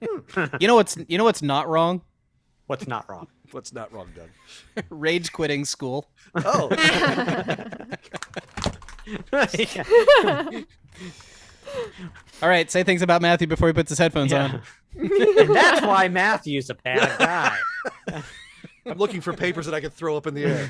You know what's not wrong? What's not wrong? What's not wrong, Doug? Rage quitting school. Oh. Yeah. All right, say things about Matthew before he puts his headphones on. And that's why Matthew's a bad guy. I'm looking for papers that I could throw up in the air.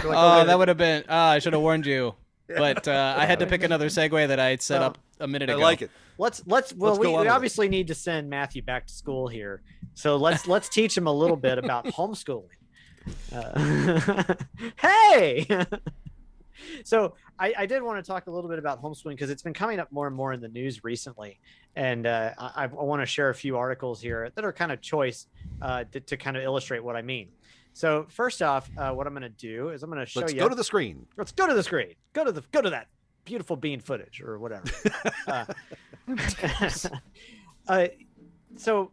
Oh, that would have been. I should have warned you. But I had to pick another segue that I had set up a minute I ago. like it. Well, go on we with obviously need to send Matthew back to school here. So let's teach him a little bit about homeschooling. Hey. So I did want to talk a little bit about homeschooling because it's been coming up more and more in the news recently. And I want to share a few articles here that are kind of choice to kind of illustrate what I mean. So first off, what I'm going to do is I'm going to show Let's you. go to the screen. Let's go to the screen. Go to that beautiful bean footage or whatever. So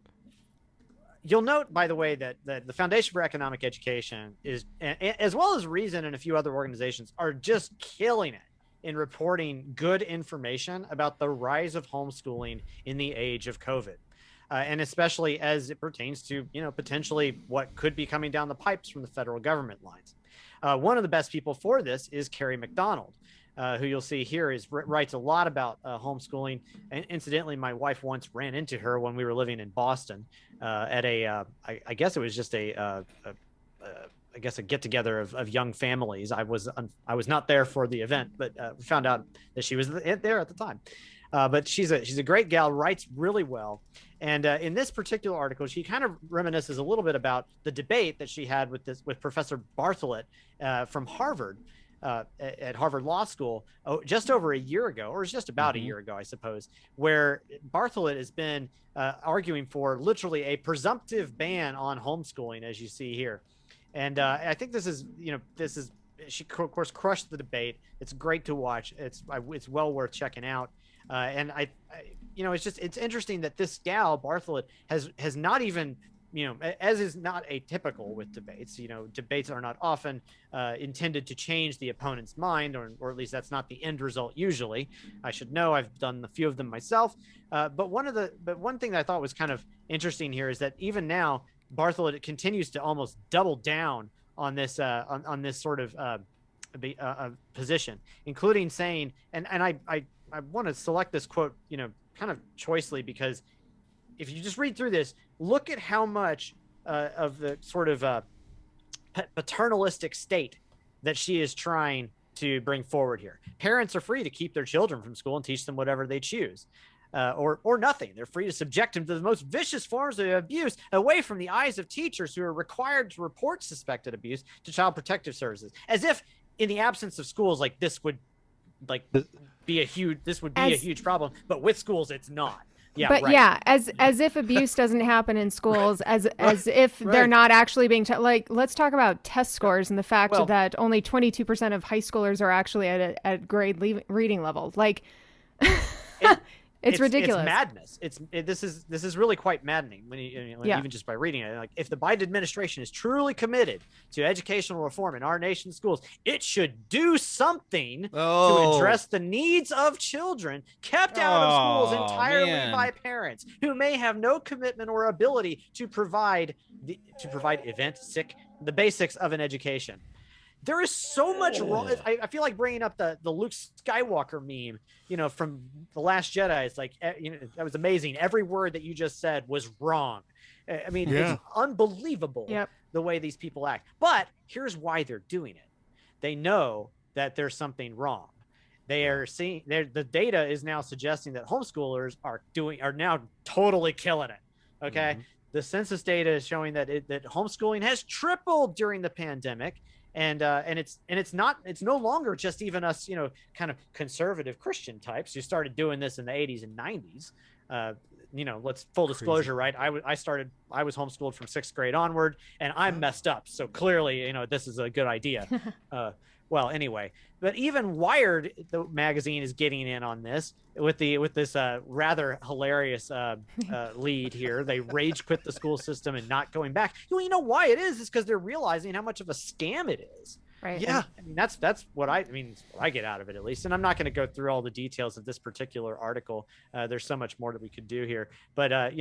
you'll note, by the way, that the Foundation for Economic Education is, as well as Reason and a few other organizations, are just killing it in reporting good information about the rise of homeschooling in the age of COVID. And especially as it pertains to, potentially what could be coming down the pipes from the federal government lines. One of the best people for this is Carrie McDonald, who you'll see here writes a lot about homeschooling. And incidentally, my wife once ran into her when we were living in Boston at I guess it was just a get together of young families. I was not there for the event, but we found out that she was there at the time. But she's a great gal, writes really well. And in this particular article, she kind of reminisces a little bit about the debate that she had with Professor Bartholet from Harvard at Harvard Law School just over a year ago, or just about a year ago, I suppose, where Bartholet has been arguing for literally a presumptive ban on homeschooling, as you see here. And I think she of course crushed the debate. It's great to watch. It's well worth checking out. And it's interesting that this gal Bartholet has not even, as is not atypical with debates. Debates are not often intended to change the opponent's mind, or at least that's not the end result usually. I should know, I've done a few of them myself. But one thing that I thought was kind of interesting here is that even now Bartholet continues to almost double down on this on this sort of position, including saying, and I want to select this quote, kind of choicely, because if you just read through this, look at how much of the sort of paternalistic state that she is trying to bring forward here. Parents are free to keep their children from school and teach them whatever they choose. Or nothing. They're free to subject them to the most vicious forms of abuse away from the eyes of teachers who are required to report suspected abuse to Child Protective Services. As if in the absence of schools, this would be a huge problem, but with schools it's not. Yeah, but right. yeah, as if abuse doesn't happen in schools, as if they're not actually being let's talk about test scores and the fact that only 22% of high schoolers are actually at grade reading level. It's ridiculous. It's madness. This is really quite maddening when even just by reading it. If the Biden administration is truly committed to educational reform in our nation's schools, it should do something to address the needs of children kept out of schools entirely by parents who may have no commitment or ability to provide the basics of an education. There is so much wrong. I feel like bringing up the Luke Skywalker meme, from The Last Jedi. It's that was amazing. Every word that you just said was wrong. I mean, It's unbelievable the way these people act. But here's why they're doing it. They know that there's something wrong. They are seeing the data is now suggesting that homeschoolers are now totally killing it. Okay. Mm-hmm. The census data is showing that homeschooling has tripled during the pandemic. And it's no longer just even us, kind of conservative Christian types who started doing this in the 80s and 90s. Let's full disclosure, right? I was homeschooled from 6th grade onward, and I'm messed up. So clearly, this is a good idea. Well, anyway, but even Wired, the magazine, is getting in on this with this rather hilarious lead here. They rage quit the school system and not going back. You know why it is? It's because they're realizing how much of a scam it is. Right. Yeah, I mean that's what I mean. What I get out of it, at least. And I'm not going to go through all the details of this particular article. There's so much more that we could do here. But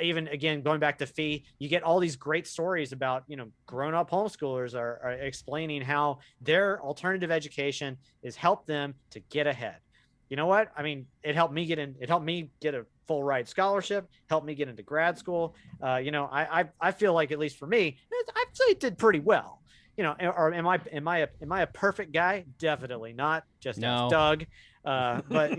even again, going back to fee, you get all these great stories about grown-up homeschoolers are explaining how their alternative education has helped them to get ahead. You know what? I mean, it helped me get a full ride scholarship, helped me get into grad school. I feel like, at least for me, I'd say it did pretty well. Or am I a perfect guy? Definitely not. Just No. as Doug. But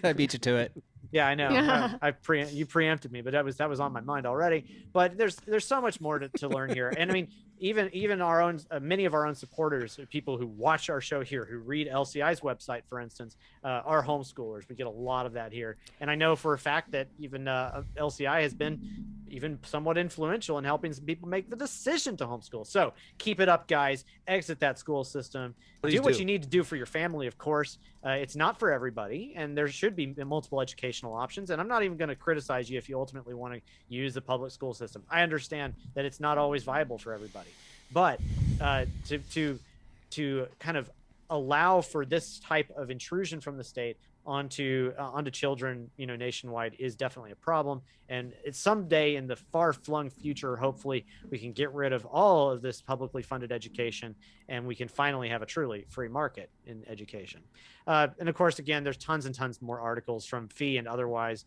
I beat you to it. Yeah, I know. Yeah. You preempted me, but that was on my mind already. But there's so much more to learn here. And I mean, even our own many of our own supporters, people who watch our show here, who read LCI's website, for instance, are homeschoolers. We get a lot of that here, and I know for a fact that even LCI has been even somewhat influential in helping some people make the decision to homeschool. So keep it up, guys. Exit that school system. Do what you need to do for your family, of course. It's not for everybody, and there should be multiple educational options. And I'm not even going to criticize you if you ultimately want to use the public school system. I understand that it's not always viable for everybody, but to kind of allow for this type of intrusion from the state onto children, nationwide, is definitely a problem. And it's someday in the far-flung future, hopefully, we can get rid of all of this publicly funded education, and we can finally have a truly free market in education. And of course, again, there's tons and tons more articles from Fee and otherwise.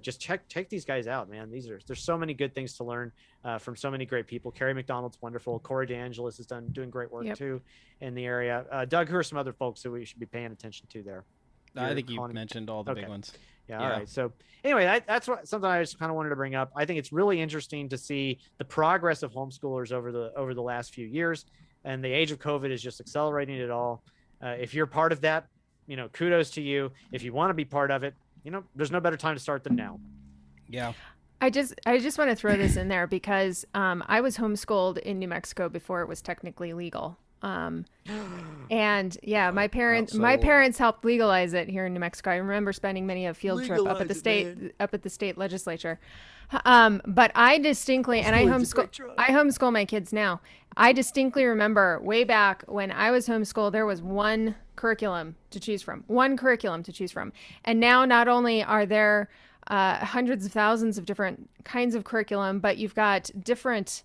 Just check these guys out, man. There's so many good things to learn from so many great people. Carrie McDonald's wonderful. Corey DeAngelis is doing great work too in the area. Doug, who are some other folks that we should be paying attention to there? I think you mentioned all the big ones. Yeah. All right. So anyway, that's something I just kind of wanted to bring up. I think it's really interesting to see the progress of homeschoolers over the last few years, and the age of COVID is just accelerating it all. If you're part of that, kudos to you. If you want to be part of it, there's no better time to start than now. Yeah. I just want to throw this in there because I was homeschooled in New Mexico before it was technically legal. And yeah, my parents helped legalize it here in New Mexico. I remember spending many a field trip up at the state legislature. But I distinctly, and I homeschool my kids now. I distinctly remember way back when I was homeschooled, there was one curriculum to choose from. And now not only are there hundreds of thousands of different kinds of curriculum, but you've got different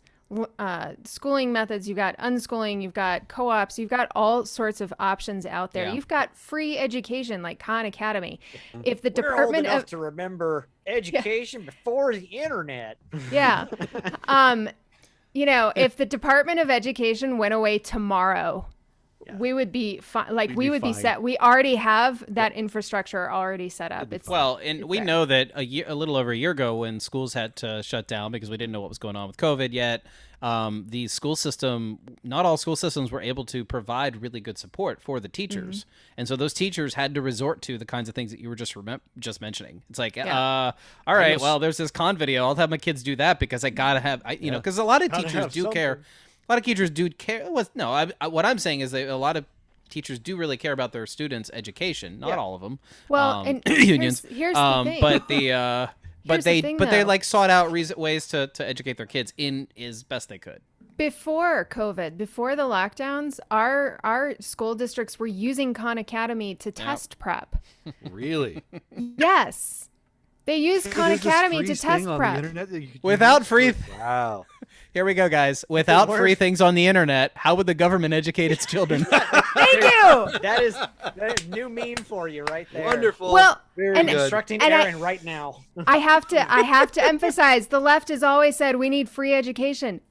schooling methods, you've got unschooling, you've got co-ops, you've got all sorts of options out there. You've got free education like Khan Academy. If the Department of to remember education before the internet. Yeah. If the Department of Education went away tomorrow, we would be fine. We would be set. We already have that infrastructure already set up. We know that a little over a year ago, when schools had to shut down because we didn't know what was going on with COVID yet, the school system, not all school systems were able to provide really good support for the teachers. And so those teachers had to resort to the kinds of things that you were just mentioning. It's like, all right, well, there's this Khan video. I'll have my kids do that because I got to have, because a lot of teachers do care. A lot of teachers do care. What I'm saying is that a lot of teachers do really care about their students' education. Not all of them. Well, and unions. Here's the thing. But they sought out ways to educate their kids in as best they could. Before COVID, before the lockdowns, our school districts were using Khan Academy to test prep. Really? Yes. They use Khan Academy to test prep. Without free... Wow. Here we go, guys. Without free things on the internet, how would the government educate its children? Thank you. That is a new meme for you right there. Wonderful. Well, very I'm good. instructing Aaron right now. I have to emphasize, the left has always said we need free education.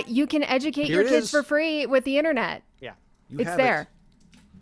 You can educate your kids for free with the internet. Yeah. It's there.